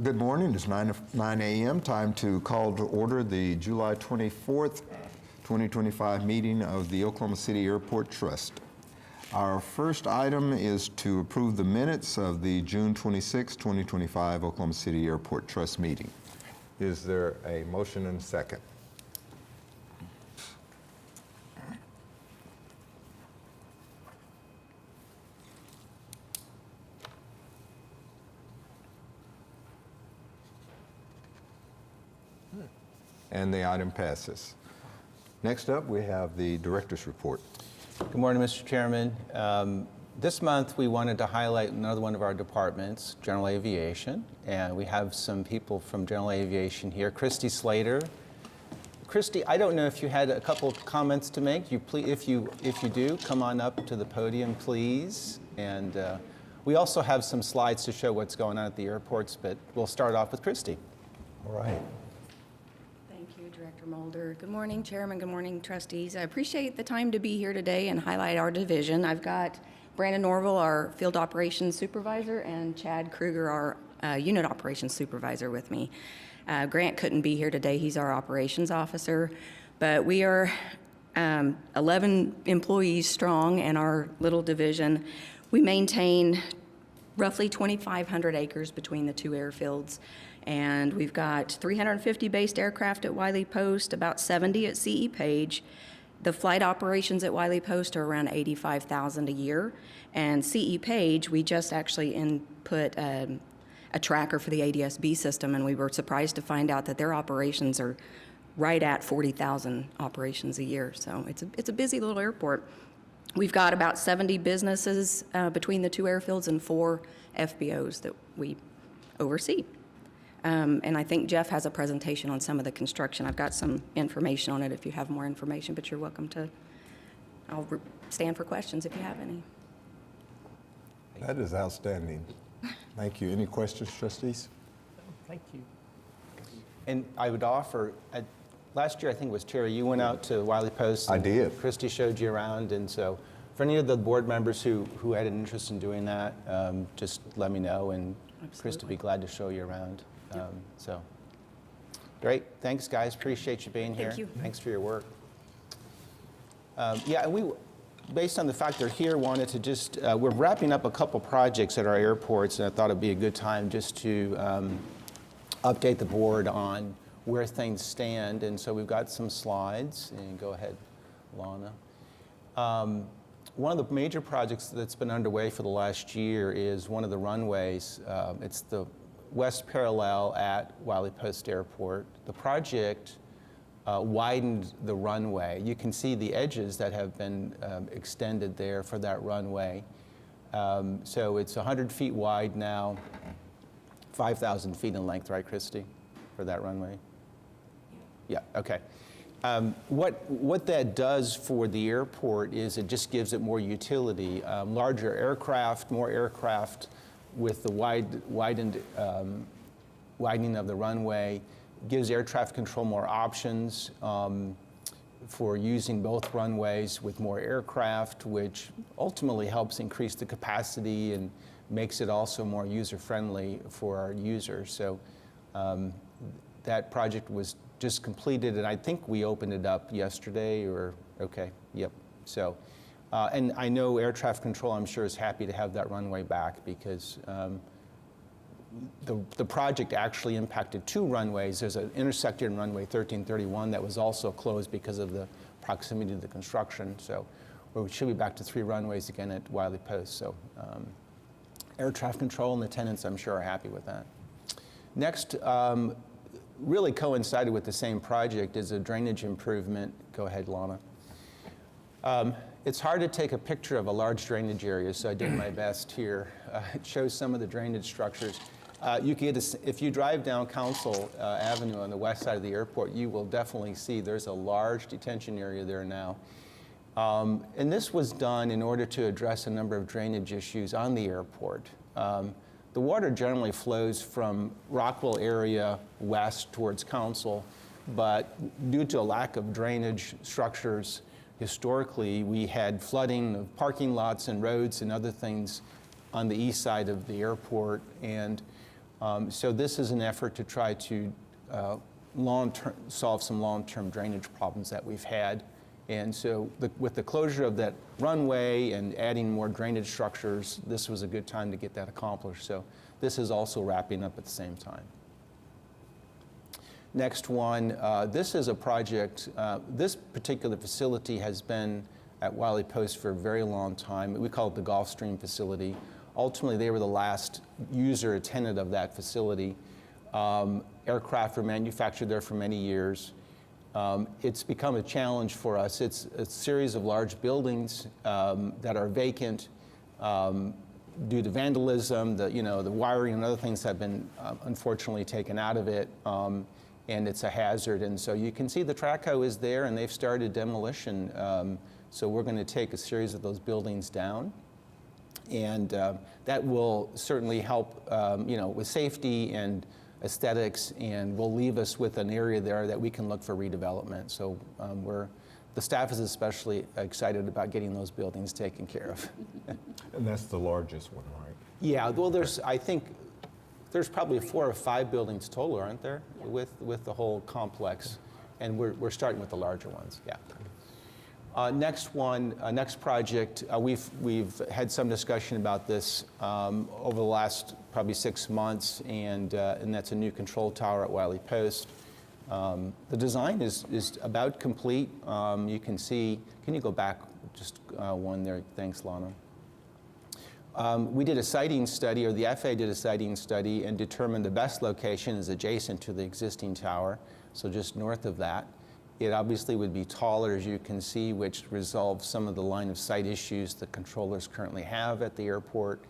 Good morning. It's 9 a.m. Time to call to order the July 24th, 2025 meeting of the Oklahoma City Airport Trust. Our first item is to approve the minutes of the June 26, 2025 Oklahoma City Airport Trust meeting. Is there a motion and a second? And the item passes. Next up, we have the director's report. Good morning, Mr. Chairman. This month, we wanted to highlight another one of our departments, General Aviation, and we have some people from General Aviation here. Christy Slater. Christy, I don't know if you had a couple of comments to make. If you do, come on up to the podium, please. And we also have some slides to show what's going on at the airports, but we'll start off with Christy. All right. Director Mulder. Good morning, Chairman. Good morning, trustees. I appreciate the time to be here today and highlight our division. I've got Brandon Norville, our Field Operations Supervisor, and Chad Kruger, our Unit Operations Supervisor with me. Grant couldn't be here today. He's our Operations Officer. But we are 11 employees strong in our little division. We maintain roughly 2,500 acres between the two airfields. And we've got 350 based aircraft at Wiley Post, about 70 at CE Page. The flight operations at Wiley Post are around 85,000 a year. And CE Page, we just actually input a tracker for the ADS-B system, and we were surprised to find out that their operations are right at 40,000 operations a year. So it's a busy little airport. We've got about 70 businesses between the two airfields and 4 FBOs that we oversee. And I think Jeff has a presentation on some of the construction. I've got some information on it if you have more information, but you're welcome to. I'll stand for questions if you have any. That is outstanding. Thank you. Any questions, trustees? Thank you. And I would offer, last year I think it was Terry, you went out to Wiley Post. I did. Christy showed you around, and so for any of the board members who had an interest in doing that, just let me know, and Christy would be glad to show you around. So, great. Thanks, guys. Appreciate you being here. Thank you. Thanks for your work. Yeah, and we, based on the fact they're here, wanted to just, we're wrapping up a couple projects at our airports, and I thought it'd be a good time just to update the board on where things stand. And so we've got some slides, and go ahead, Lana. One of the major projects that's been underway for the last year is one of the runways. It's the west parallel at Wiley Post Airport. The project widened the runway. You can see the edges that have been extended there for that runway. So it's 100 feet wide now, 5,000 feet in length, right, Christy, for that runway? Yeah, okay. What that does for the airport is it just gives it more utility, larger aircraft, more aircraft with the widening of the runway, gives air traffic control more options for using both runways with more aircraft, which ultimately helps increase the capacity and makes it also more user-friendly for our users. So that project was just completed, and I think we opened it up yesterday, or, okay, yep. So. And I know air traffic control, I'm sure, is happy to have that runway back because the project actually impacted 2 runways. There's an intersecting runway 1331 that was also closed because of the proximity to the construction. So we should be back to 3 runways again at Wiley Post. So air traffic control and the tenants, I'm sure, are happy with that. Next, really coincided with the same project is a drainage improvement. Go ahead, Lana. It's hard to take a picture of a large drainage area, so I did my best here. It shows some of the drainage structures. If you drive down Council Avenue on the west side of the airport, you will definitely see there's a large detention area there now. And this was done in order to address a number of drainage issues on the airport. The water generally flows from Rockwell area west towards Council, but due to a lack of drainage structures, historically, we had flooding of parking lots and roads and other things on the east side of the airport, and So this is an effort to try to solve some long-term drainage problems that we've had. And so with the closure of that runway and adding more drainage structures, this was a good time to get that accomplished. So this is also wrapping up at the same time. Next one, this is a project, this particular facility has been at Wiley Post for a very long time. We call it the Gulfstream facility. Ultimately, they were the last user or tenant of that facility. Aircraft were manufactured there for many years. It's become a challenge for us. It's a series of large buildings that are vacant due to vandalism. The wiring and other things have been unfortunately taken out of it, and it's a hazard. And so you can see the TRACO is there, and they've started demolition. So we're going to take a series of those buildings down, and that will certainly help, with safety and aesthetics, and will leave us with an area there that we can look for redevelopment. So the staff is especially excited about getting those buildings taken care of. And that's the largest one, right? Yeah, well, I think there's probably 4 or 5 buildings total, aren't there, with the whole complex, and we're starting with the larger ones. Yeah. Next project, we've had some discussion about this over the last probably 6 months, and that's a new control tower at Wiley Post. The design is about complete. You can see, can you go back just one there? Thanks, Lana. We did a siting study, or the FAA did a siting study, and determined the best location is adjacent to the existing tower, so just north of that. It obviously would be taller, as you can see, which resolves some of the line of sight issues the controllers currently have at the airport.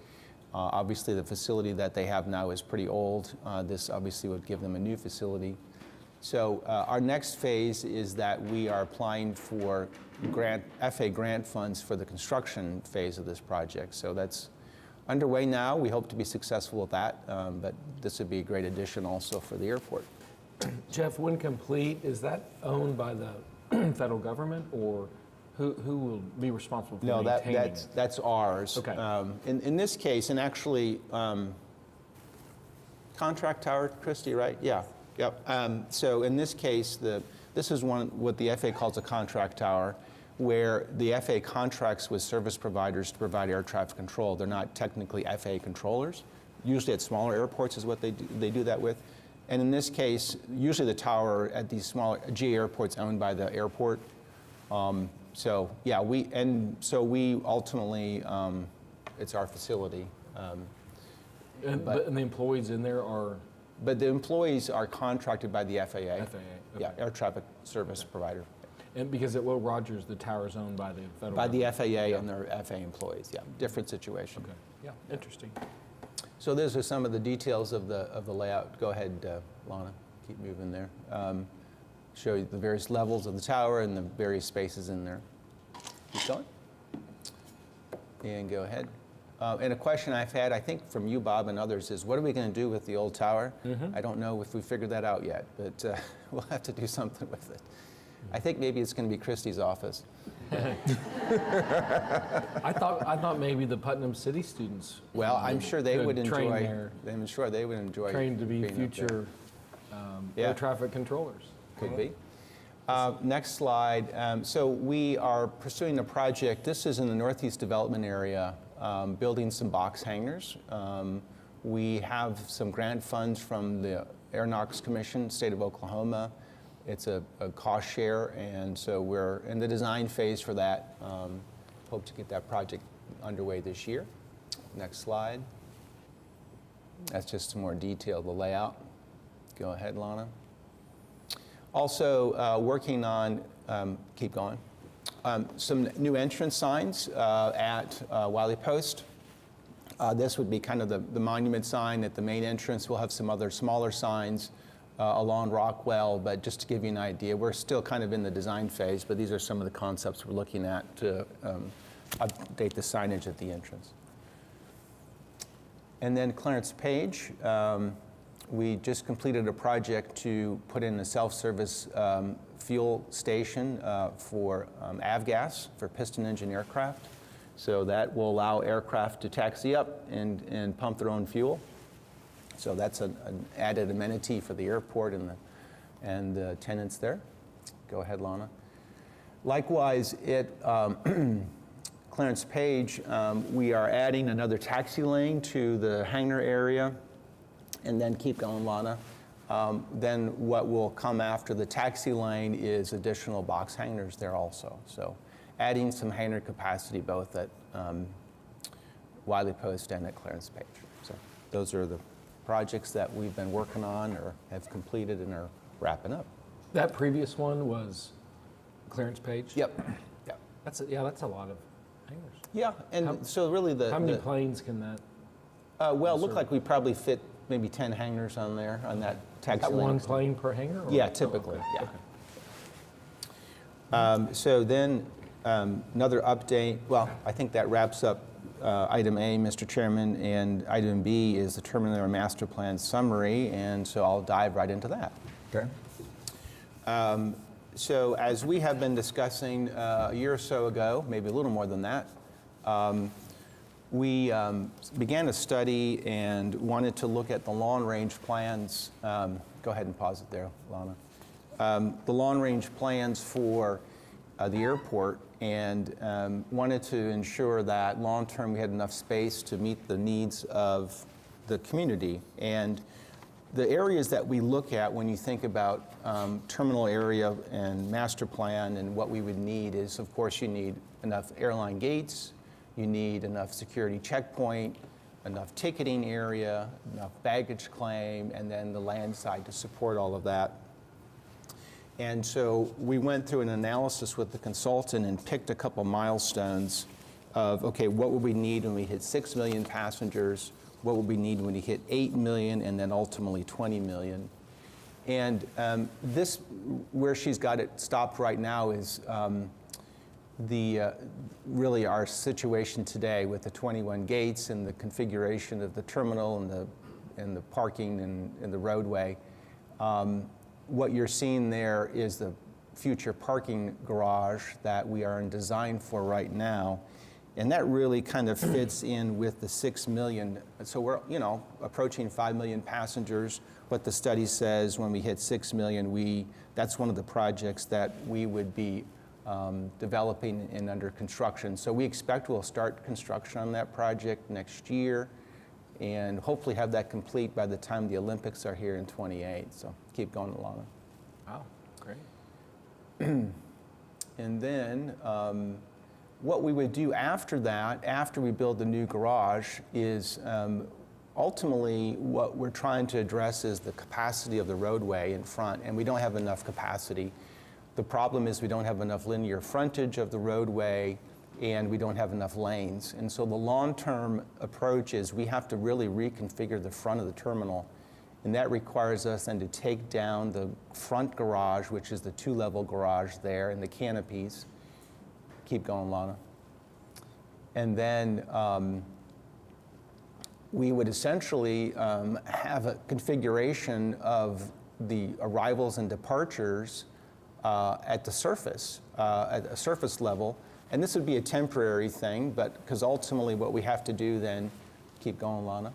Obviously, the facility that they have now is pretty old. This obviously would give them a new facility. So our next phase is that we are applying for FAA grant funds for the construction phase of this project. So that's underway now. We hope to be successful with that, but this would be a great addition also for the airport. Jeff, when complete, is that owned by the federal government, or who will be responsible for maintaining it? That's ours. Okay. In this case, and actually, contract tower, Christy, right? Yeah. Yep. So in this case, this is what the FAA calls a contract tower, where the FAA contracts with service providers to provide air traffic control. They're not technically FAA controllers. Usually at smaller airports is what they do that with. And in this case, usually the tower at these smaller GA airports owned by the airport. So yeah, we ultimately, it's our facility. And the employees in there are? But the employees are contracted by the FAA. FAA, okay. Yeah, air traffic service provider. And because at Will Rogers, the tower is owned by the federal By the government. FAA and their FAA employees, yeah, different situation. Okay, yeah, interesting. So those are some of the details of the layout. Go ahead, Lana, keep moving there. Show you the various levels of the tower and the various spaces in there. Keep going. And go ahead. And a question I've had, I think from you, Bob, and others, is what are we going to do with the old tower? I don't know if we figured that out yet, but we'll have to do something with it. I think maybe it's going to be Christie's office. I thought maybe the Putnam City students. Well, I'm sure they could would train enjoy. there, I'm sure they would enjoy. trained to be being up there. future Yeah. air traffic controllers. Could be. Next slide. So we are pursuing a project. This is in the Northeast Development Area, building some box hangars. We have some grant funds from the Aeronautics Commission, State of Oklahoma. It's a cost share, and so we're in the design phase for that. Hope to get that project underway this year. Next slide. That's just some more detail of the layout. Go ahead, Lana. Also working on, keep going, some new entrance signs at Wiley Post. This would be kind of the monument sign at the main entrance. We'll have some other smaller signs along Rockwell, but just to give you an idea, we're still kind of in the design phase, but these are some of the concepts we're looking at to update the signage at the entrance. And then Clarence Page, we just completed a project to put in a self-service fuel station for avgas, for piston engine aircraft. So that will allow aircraft to taxi up and pump their own fuel. So that's an added amenity for the airport and the tenants there. Go ahead, Lana. Likewise, at Clarence Page, we are adding another taxi lane to the hangar area. And then keep going, Lana. Then what will come after the taxi lane is additional box hangars there also. So adding some hangar capacity both at Wiley Post and at Clarence Page. So those are the projects that we've been working on or have completed and are wrapping up. That previous one was Clarence Page? Yep. Yep. That's a lot of hangars. Yeah, and so really How many planes can that? well, it looked like we probably fit maybe 10 hangars on there, on that taxi lane. One plane per hangar? Or? Yeah, typically, Oh, okay. yeah. Okay. So then, another update, well, I think that wraps up item A, Mr. Chairman, and item B is the terminal master plan summary, and so I'll dive right into that. Okay. So as we have been discussing a year or so ago, maybe a little more than that, we began a study and wanted to look at the long-range plans. Go ahead and pause it there, Lana. The long-range plans for the airport, and wanted to ensure that long-term we had enough space to meet the needs of the community. And the areas that we look at when you think about terminal area and master plan and what we would need is, of course, you need enough airline gates, you need enough security checkpoint, enough ticketing area, enough baggage claim, and then the land side to support all of that. And so we went through an analysis with the consultant and picked a couple milestones of, okay, what would we need when we hit 6 million passengers? What would we need when we hit 8 million and then ultimately 20 million? And this, where she's got it stopped right now is really our situation today with the 21 gates and the configuration of the terminal and the parking and the roadway. What you're seeing there is the future parking garage that we are in design for right now. And that really kind of fits in with the 6 million. So we're, approaching 5 million passengers. What the study says when we hit 6 million, that's one of the projects that we would be developing and under construction. So we expect we'll start construction on that project next year and hopefully have that complete by the time the Olympics are here in 28. So keep going along. Wow, great. And then what we would do after that, after we build the new garage, is ultimately what we're trying to address is the capacity of the roadway in front, and we don't have enough capacity. The problem is we don't have enough linear frontage of the roadway, and we don't have enough lanes. And so the long-term approach is we have to really reconfigure the front of the terminal, and that requires us then to take down the front garage, which is the 2-level garage there, and the canopies. Keep going, Lana. And then we would essentially have a configuration of the arrivals and departures at the surface, at a surface level. And this would be a temporary thing, but because ultimately what we have to do then, keep going, Lana,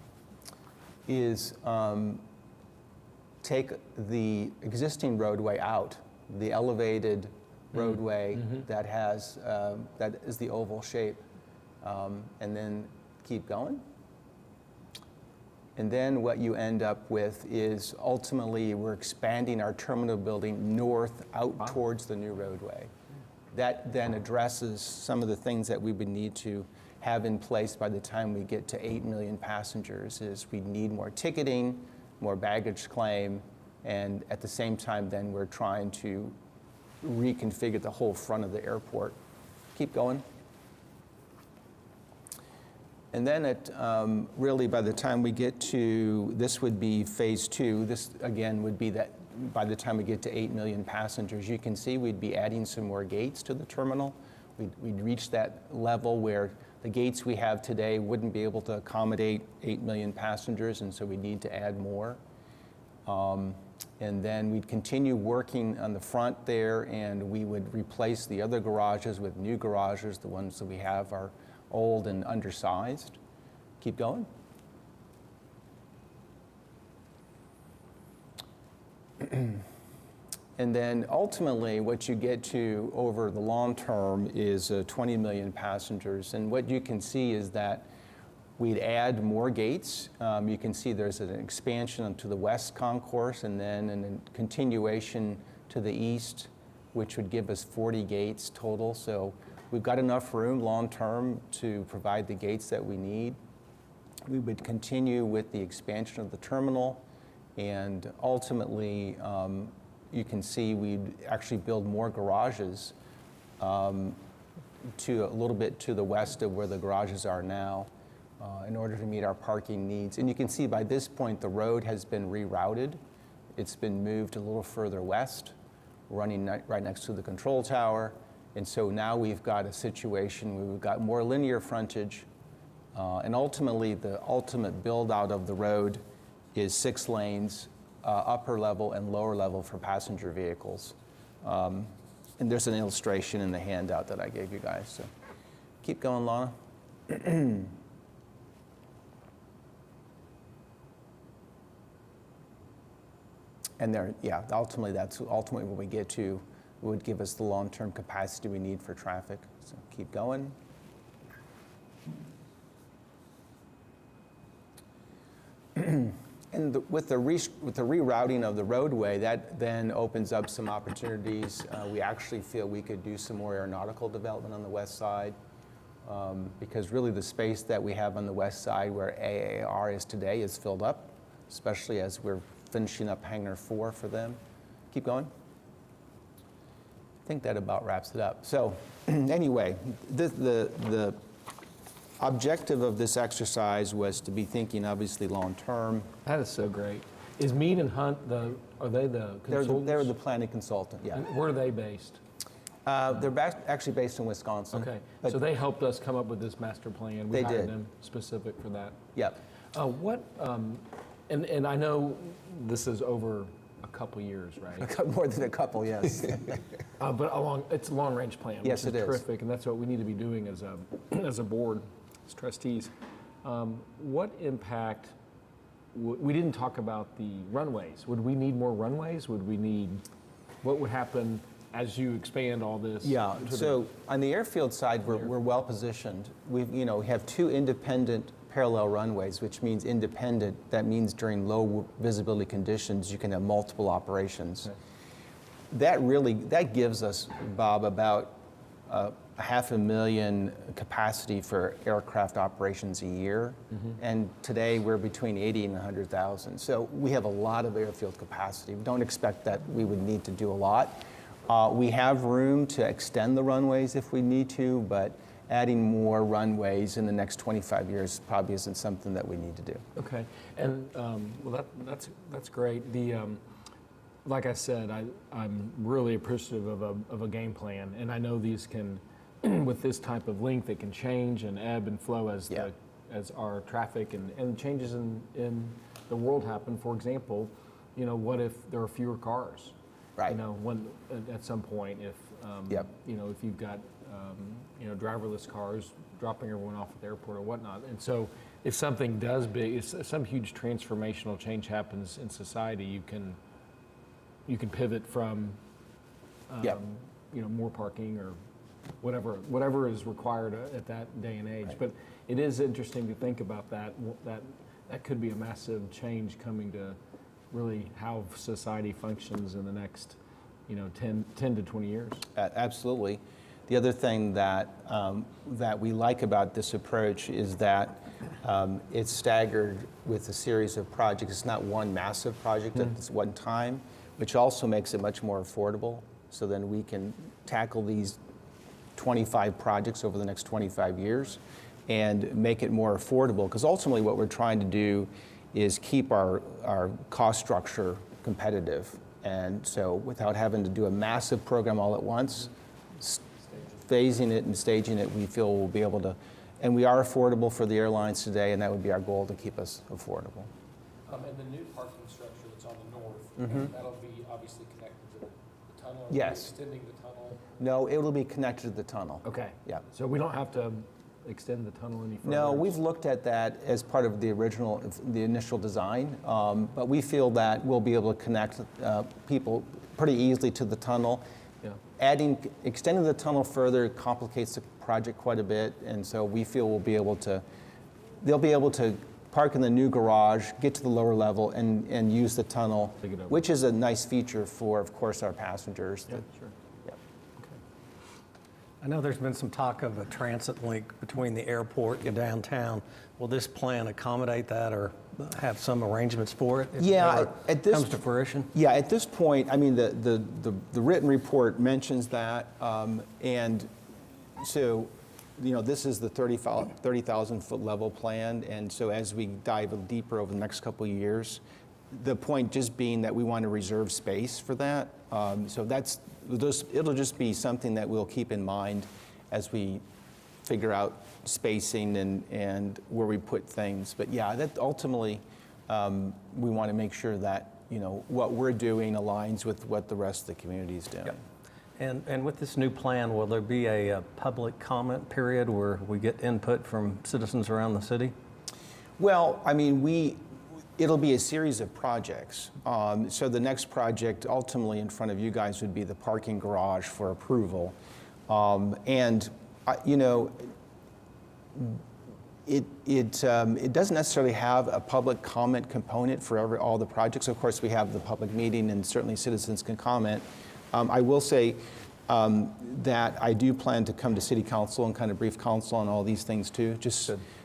is take the existing roadway out, the elevated roadway that has, that is the oval shape, and then keep going. And then what you end up with is ultimately we're expanding our terminal building north out towards the new roadway. That then addresses some of the things that we would need to have in place by the time we get to 8 million passengers. Is we need more ticketing, more baggage claim, and at the same time then we're trying to reconfigure the whole front of the airport. Keep going. And then really by the time we get to, this would be phase 2, this again would be that by the time we get to 8 million passengers, you can see we'd be adding some more gates to the terminal. We'd reach that level where the gates we have today wouldn't be able to accommodate 8 million passengers, and so we need to add more. And then we'd continue working on the front there, and we would replace the other garages with new garages. The ones that we have are old and undersized. Keep going. And then ultimately, what you get to over the long term is 20 million passengers. And what you can see is that we'd add more gates. You can see there's an expansion to the west concourse and then a continuation to the east, which would give us 40 gates total. So we've got enough room long term to provide the gates that we need. We would continue with the expansion of the terminal, and ultimately, you can see we'd actually build more garages to a little bit to the west of where the garages are now in order to meet our parking needs. And you can see by this point the road has been rerouted. It's been moved a little further west, running right next to the control tower. And so now we've got a situation where we've got more linear frontage. And ultimately, the ultimate build out of the road is 6 lanes, upper level and lower level for passenger vehicles. And there's an illustration in the handout that I gave you guys. So keep going, Lana. And there, yeah, ultimately that's ultimately what we get to would give us the long-term capacity we need for traffic. So keep going. And with the rerouting of the roadway, that then opens up some opportunities. We actually feel we could do some more aeronautical development on the west side because really the space that we have on the west side where AAR is today is filled up, especially as we're finishing up Hangar 4 for them. Keep going. I think that about wraps it up. So anyway, the objective of this exercise was to be thinking obviously long term. That is so great. Is Mead and Hunt are they the consultants? They're the planning consultant, yeah. And where are they based? They're actually based in Wisconsin. Okay, But- so they helped us come up with this master plan. We They hired did. them specific for that. Yep. And I know this is over a couple years, right? More than a couple, yes. But it's a long-range plan, Yes, which it is is. terrific, and that's what we need to be doing as a board, as trustees. What impact? We didn't talk about the runways. Would we need more runways? What would happen as you expand all this? Yeah, to the- so on the airfield side, we're well positioned. We have 2 independent parallel runways, which means independent. That means during low visibility conditions, you can have multiple operations. Okay. That gives us, Bob, about 500,000 capacity for aircraft operations a year. And today we're between 80 and 100,000. So we have a lot of airfield capacity. We don't expect that we would need to do a lot. We have room to extend the runways if we need to, but adding more runways in the next 25 years probably isn't something that we need to do. Okay, and well, that's great. Like I said, I'm really appreciative of a game plan, and I know these can, with this type of length, it can change and ebb and flow as Yeah. as our traffic and changes in the world happen. For example, what if there are fewer cars? Right. At some point, if Yep. if you've got driverless cars dropping everyone off at the airport or whatnot, and so if something does if some huge transformational change happens in society, you can pivot from Yep. more parking or whatever is required at that day and age. Right. But it is interesting to think about that could be a massive change coming to really how society functions in the next 10 to 20 years. Absolutely. The other thing that we like about this approach is that it's staggered with a series of projects. It's not one massive project at this one time, which also makes it much more affordable. So then we can tackle these 25 projects over the next 25 years and make it more affordable. Because ultimately what we're trying to do is keep our cost structure competitive. And so without having to do a massive program all at once, phasing it and staging it, we feel we'll be able to, and we are affordable for the airlines today, and that would be our goal, to keep us affordable. And the new parking structure that's on the north, that'll be obviously connected to the tunnel? Are we Yes. extending the tunnel? No, it will be connected to the tunnel. Okay. Yeah. So we don't have to extend the tunnel any further? No, we've looked at that as part of the initial design, but we feel that we'll be able to connect people pretty easily to the tunnel. Yeah. Extending the tunnel further complicates the project quite a bit, and so we feel they'll be able to park in the new garage, get to the lower level, and use the tunnel, Take it over. which is a nice feature for, of course, our passengers. Yeah, sure. Yeah. I know there's been some talk of a transit link between the airport and downtown. Will this plan accommodate that or have some arrangements for it? if it Yeah, ever at this comes to fruition? Yeah, at this point, I mean, the written report mentions that, and so, this is the 30,000 foot level plan, and so as we dive deeper over the next couple of years, the point just being that we want to reserve space for that. So it'll just be something that we'll keep in mind as we figure out spacing and where we put things. But yeah, that ultimately, we want to make sure that, what we're doing aligns with what the rest of the community is doing. Yep. And with this new plan, will there be a public comment period where we get input from citizens around the city? Well, I mean, it'll be a series of projects. So the next project ultimately in front of you guys would be the parking garage for approval. It doesn't necessarily have a public comment component for all the projects. Of course, we have the public meeting and certainly citizens can comment. I will say that I do plan to come to City Council and kind of brief council on all these things too.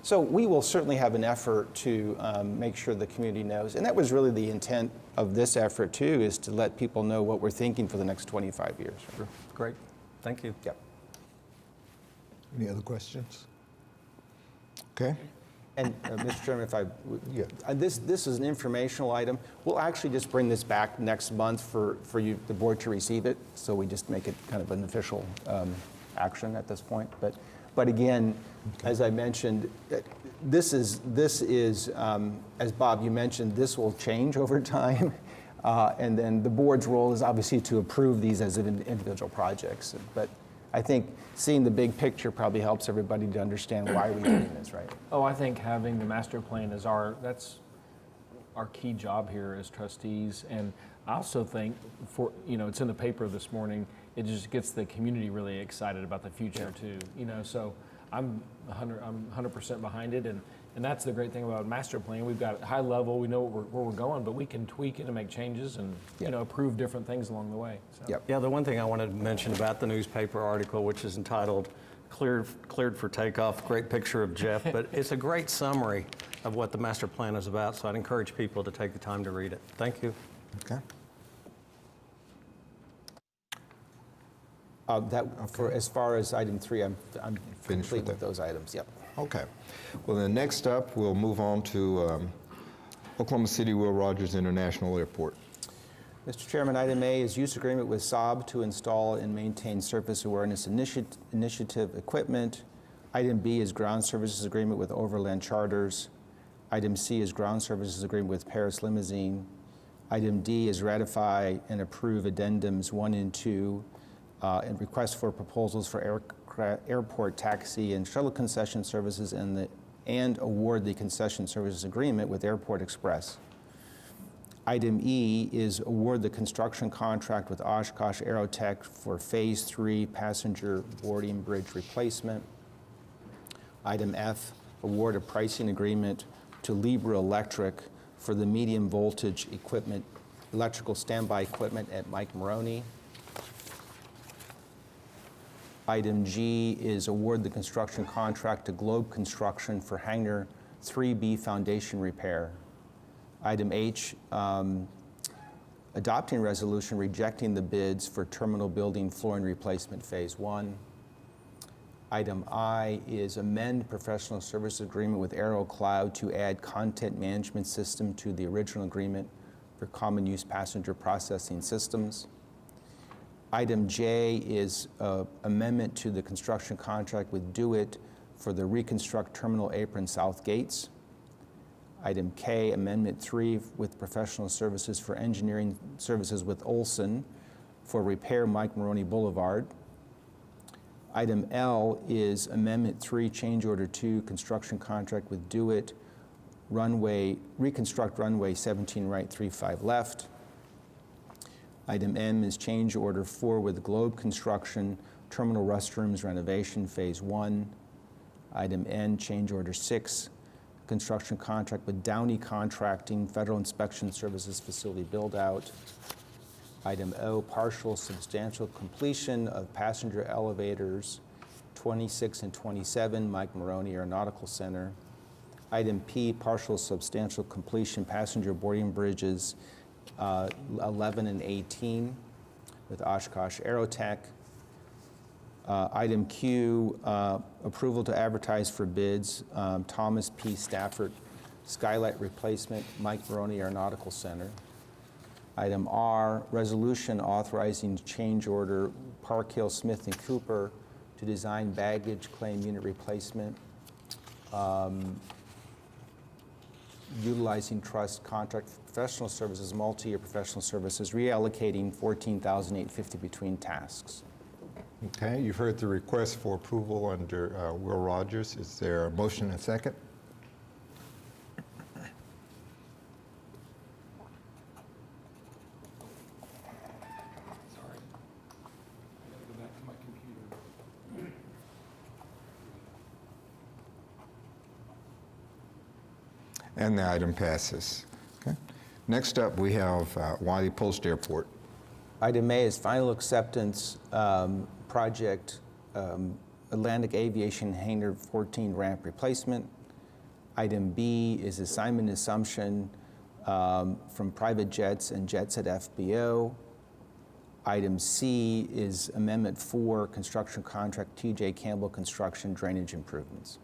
So we will certainly have an effort to make sure the community knows. And that was really the intent of this effort too, is to let people know what we're thinking for the next 25 years. Sure. Great. Thank you. Yep. Any other questions? Okay. And Mr. Chairman, this is an informational item. We'll actually just bring this back next month for you, the board, to receive it. So we just make it kind of an official action at this point. But again, as I mentioned, this is as Bob, you mentioned, this will change over time. And then the board's role is obviously to approve these as individual projects. But I think seeing the big picture probably helps everybody to understand why we're doing this, right? Oh, I think having the master plan is that's our key job here as trustees. And I also think it's in the paper this morning, it just gets the community really excited about the future too. So I'm 100% behind it. And that's the great thing about master plan. We've got high level, we know where we're going, but we can tweak it and make changes and approve different things along the way. So. Yep. Yeah, the one thing I wanted to mention about the newspaper article, which is entitled Cleared for Takeoff, great picture of Jeff, but it's a great summary of what the master plan is about, so I'd encourage people to take the time to read it. Thank you. Okay. For as far as item 3, I'm Finished complete with with those items. Yep. Okay. Well, then next up, we'll move on to Oklahoma City Will Rogers International Airport. Mr. Chairman, item A is use agreement with Saab to install and maintain surface awareness initiative equipment. Item B is ground services agreement with Overland Charters. Item C is ground services agreement with Paris Limousine. Item D is ratify and approve addendums 1 and 2 and request for proposals for airport taxi and shuttle concession services and award the concession services agreement with Airport Express. Item E is award the construction contract with Oshkosh Aerotech for Phase 3 passenger boarding bridge replacement. Item F, award a pricing agreement to Libra Electric for the medium voltage equipment, electrical standby equipment at Mike Maroney. Item G is award the construction contract to Globe Construction for Hangar 3B foundation repair. Item H, adopting resolution rejecting the bids for terminal building flooring replacement Phase 1. Item I is amend professional service agreement with AeroCloud to add content management system to the original agreement for common use passenger processing systems. Item J is amendment to the construction contract with DeWitt for the reconstruct terminal apron south gates. Item K, Amendment 3 with professional services for engineering services with Olson for repair Mike Maroney Boulevard. Item L is Amendment 3, Change Order 2, Construction Contract with Do-It, Reconstruct Runway 17 right, 35 left. Item M is Change Order 4 with Globe Construction, Terminal Restrooms Renovation Phase 1. Item N, Change Order 6, Construction Contract with Downey Contracting, Federal Inspection Services Facility Build-Out. Item O, Partial Substantial Completion of Passenger Elevators 26 and 27, Mike Maroney Aeronautical Center. Item P, Partial Substantial Completion Passenger Boarding Bridges 11 and 18 with Oshkosh Aerotech. Item Q, approval to advertise for bids, Thomas P. Stafford Skylight Replacement, Mike Maroney Aeronautical Center. Item R, resolution authorizing change order Park Hill Smith & Cooper to design baggage claim unit replacement, utilizing trust contract for professional services, multi-year professional services, reallocating $14,850 between tasks. Okay, you've heard the request for approval under Will Rogers. Is there a motion and second? Sorry. I gotta go back to my computer. And the item passes. Okay. Next up, we have Wiley Post Airport. Item A is final acceptance project, Atlantic Aviation Hangar 14 ramp replacement. Item B is assignment assumption from private jets and jets at FBO. Item C is Amendment 4, construction contract TJ Campbell Construction drainage improvements.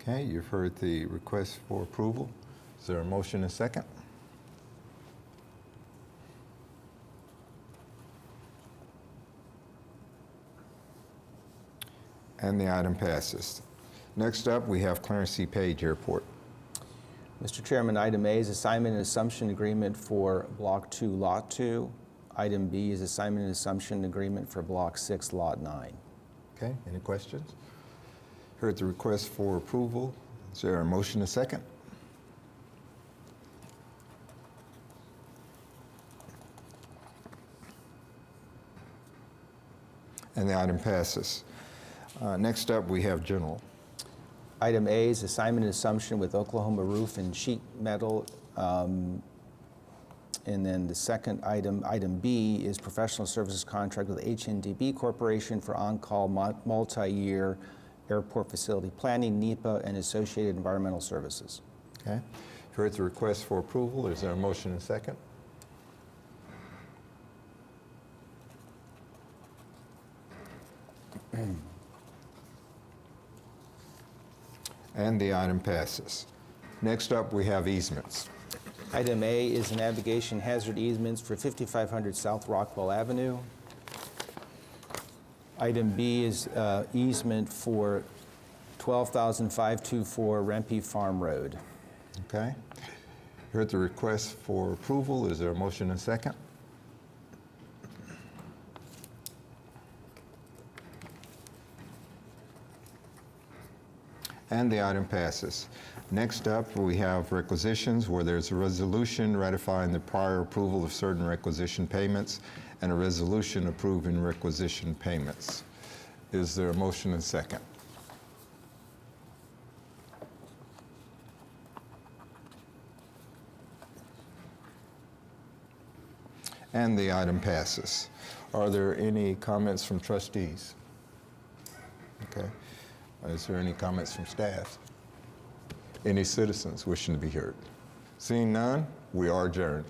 Okay, you've heard the request for approval. Is there a motion and second? And the item passes. Next up, we have Clarence C. Page Airport. Mr. Chairman, item A is assignment and assumption agreement for Block 2, Lot 2. Item B is assignment and assumption agreement for Block 6, Lot 9. Okay, any questions? Heard the request for approval. Is there a motion and second? And the item passes. Next up, we have General. Item A is assignment and assumption with Oklahoma Roof and Sheet Metal. And then the second item, item B, is professional services contract with HNDB Corporation for on-call multi-year airport facility planning, NEPA, and associated environmental services. Okay. Heard the request for approval. Is there a motion and second? And the item passes. Next up, we have easements. Item A is navigation hazard easements for 5500 South Rockwell Avenue. Item B is easement for 12,524 Rempe Farm Road. Okay. Heard the request for approval. Is there a motion and second? And the item passes. Next up, we have requisitions where there's a resolution ratifying the prior approval of certain requisition payments and a resolution approving requisition payments. Is there a motion and second? And the item passes. Are there any comments from trustees? Okay. Is there any comments from staff? Any citizens wishing to be heard? Seeing none, we are adjourned.